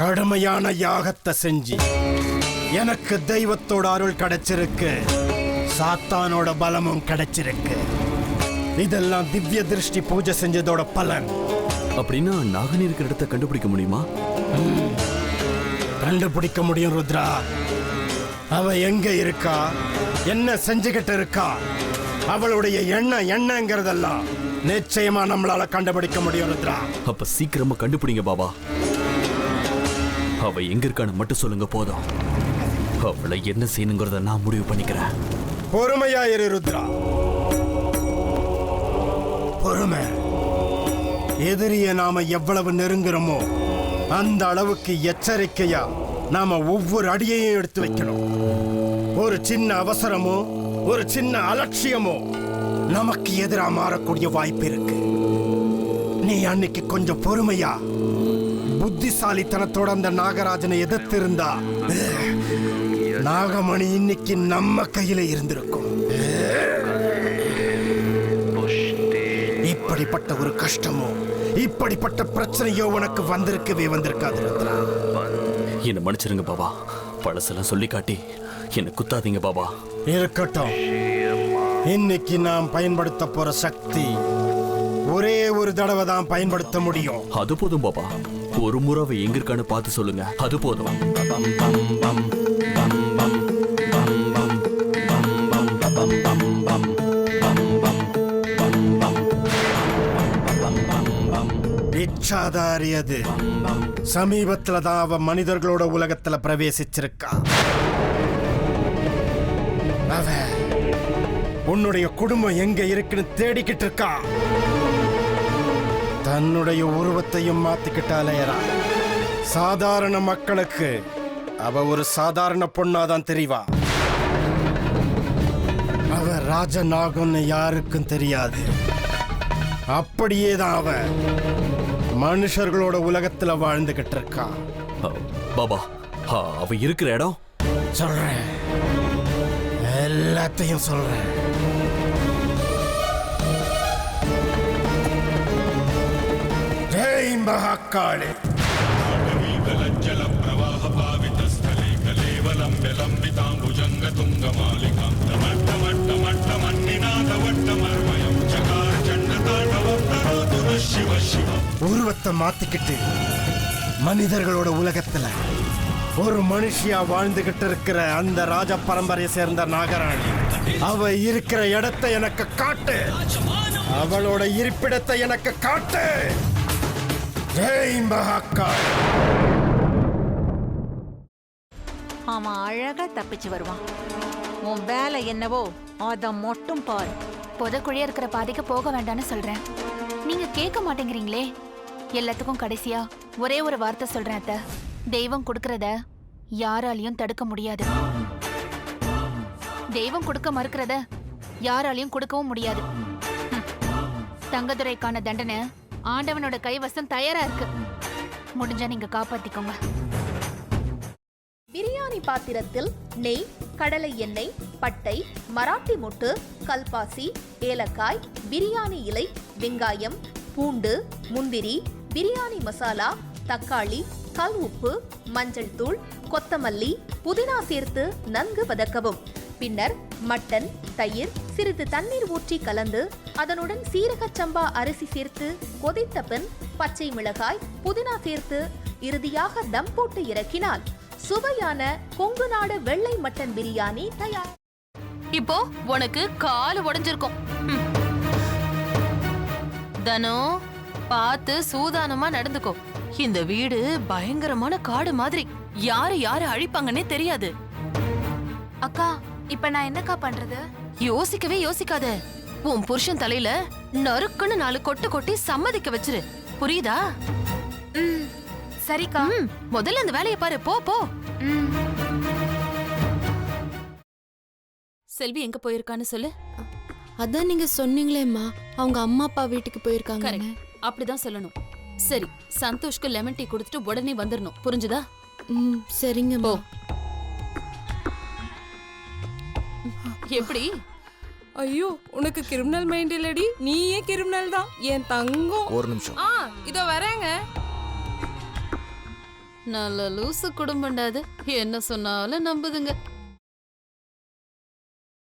கடுமையான யாகத்தை செஞ்சு எனக்கு தெய்வத்தோட அருள் கிடைச்சிருக்கு, சாத்தானோட பலமும் கிடைச்சிருக்கு. இதெல்லாம் திவ்ய திருஷ்டி பூஜை செஞ்சதோட பலன். அப்படின்னா நாகன் இருக்கிற இடத்தை கண்டுபிடிக்க முடியுமா? கண்டுபிடிக்க முடியும் ருத்ரா. அவ எங்க இருக்கா, என்ன செஞ்சுக்கிட்டு இருக்கா, அவளுடைய எண்ணம் என்னங்கிறதெல்லாம் நிச்சயமா நம்மளால கண்டுபிடிக்க முடியும் ருத்ரா. அப்ப சீக்கிரமா கண்டுபிடிங்க பாபா. அவ எங்க இருக்கான்னு மட்டும் சொல்லுங்க போதும். அவளை என்ன செய்யணுங்கிறத நான் முடிவு பண்ணிக்கிறேன். பொறுமையா இரு ருத்ரா, பொறுமை. எதிரிய நாம எவ்வளவு நெருங்குறோமோ அந்த அளவுக்கு எச்சரிக்கையா நாம ஒவ்வொரு அடியையும் எடுத்து வைக்கணும். ஒரு சின்ன அவசரமோ ஒரு சின்ன அலட்சியமோ நமக்கு எதிராக மாறக்கூடிய வாய்ப்பு இருக்கு. நீ அன்னைக்கு கொஞ்சம் பொறுமையா புத்திசாலித்தனத்தோட அந்த நாகராஜனை எதிர்த்து இருந்தா நாகமணி இன்னைக்கு நம்ம கையில இருந்திருக்கும். இப்படிப்பட்ட ஒரு கஷ்டமோ இப்படிப்பட்ட பிரச்சனையோ உனக்கு வந்திருக்காது. என்ன மன்னிச்சிருங்க பாபா. பழசெல்லாம் சொல்லி காட்டி என்ன குத்தாதீங்க பாபா. இருக்கட்டும். இன்னைக்கு நாம் பயன்படுத்த போற சக்தி ஒரே ஒரு தடவை தான் பயன்படுத்த முடியும். அது போதும் பாபா. ஒரு முறை அவ எங்க இருக்கான்னு பார்த்து சொல்லுங்க. அது போதும். இச்சாதாரி அது சமீபத்துல தான் அவ மனிதர்களோட உலகத்துல பிரவேசிச்சிருக்கா. அவ உன்னுடைய குடும்பம் எங்க இருக்குன்னு தேடிக்கிட்டு இருக்கா. தன்னுடைய உருவத்தையும் மாத்திக்கிட்டாலேரா. சாதாரண மக்களுக்கு அவ ஒரு சாதாரண பொண்ணாதான் தெரிவா. அவ ராஜநாகன்னு யாருக்கும் தெரியாது. அப்படியேதான் அவ மனுஷர்களோட உலகத்துல வாழ்ந்துகிட்டு இருக்கா. பாபா, அவ இருக்கிற இடம் சொல்றேன், எல்லாத்தையும் சொல்றேன். ஜெய் மகாகாளி. உருவத்தை மாத்திக்கிட்டு மனிதர்களோட உலகத்துல ஒரு மனுஷியா வாழ்ந்துகிட்டு இருக்கிற அந்த ராஜ பரம்பரையை சேர்ந்த நாகராணி, அவ இருக்கிற இடத்தை எனக்கு காட்டு. அவளோட இருப்பிடத்தை எனக்கு காட்டு. ஜெய் மகாகாள். அவன் அழகா தப்பிச்சு வருவான். உன் வேலை என்னவோ அத மட்டும் பாரு. புதக்குழியா இருக்கிற பாதைக்கு போக வேண்டாம்னு சொல்றேன். நீங்க கேட்க மாட்டேங்கிறீங்களே. எல்லாத்துக்கும் கடைசியா ஒரே ஒரு வார்த்தை சொல்றேன் அத்தை. தெய்வம் கொடுக்கறத யாராலையும் தடுக்க முடியாது. தெய்வம் கொடுக்க மறுக்கிறத யாராலையும் கொடுக்கவும் முடியாது. தங்கதுரைக்கான தண்டனை ஆண்டவனோட கைவசம் தயாரா இருக்கு. முடிஞ்சா நீங்க காப்பாத்திக்கோங்க. பிரியாணி பாத்திரத்தில் நெய், கடலை எண்ணெய், பட்டை, மராட்டி மொட்டு, கல்பாசி, ஏலக்காய், பிரியாணி இலை, வெங்காயம், பூண்டு, முந்திரி, பிரியாணி மசாலா, தக்காளி, கல் உப்பு, மஞ்சள் தூள், கொத்தமல்லி, புதினா சேர்த்து நன்கு வதக்கவும். பின்னர் மட்டன், தயிர், சிறிது தண்ணீர் ஊற்றி கலந்து அதனுடன் சீரக சம்பா அரிசி சேர்த்து கொதித்த பின் பச்சை மிளகாய், புதினா சேர்த்து இறுதியாக தம் போட்டு இறக்கினால் சுவையான கொங்கு நாடு வெள்ளை மட்டன் பிரியாணி தயார். இப்போ உனக்கு கால் உடைஞ்சிருக்கும். தனோ, பார்த்து சூதானமா நடந்துக்கோ. இந்த வீடு பயங்கரமான காடு மாதிரி. யாரு யாரு அழிப்பாங்கன்னே தெரியாது. அக்கா, இப்ப நான் என்னக்கா பண்றது? யோசிக்கவே யோசிக்காத. உன் புருஷன் தலையில நறுக்குன்னு 4 கொட்டு கொட்டி சம்மதிக்க வச்சிரு. புரியுதா? சரிக்கா. முதல்ல அந்த வேலையை பாரு. போ போ. செல்வி எங்க போயிருக்கான்னு சொல்லு. அதான் நீங்க சொன்னீங்களேம்மா, அவங்க அம்மா அப்பா வீட்டுக்கு போயிருக்காங்க. அப்படிதான் சொல்லணும். சரி, சந்தோஷ்க்கு லெமன் டீ கொடுத்துட்டு உடனே வந்துடணும். புரிஞ்சுதா? சரிங்க. போ. எப்படி? ஐயோ, உனக்கு கிரிமினல் மைண்ட் இல்லடி, நீயே கிரிமினல் தான் என் தங்கம். ஒரு நிமிஷம். இதோ வரேங்க. நல்ல லூசு குடும்பம்டாது, என்ன சொன்னாலும் நம்புதுங்க.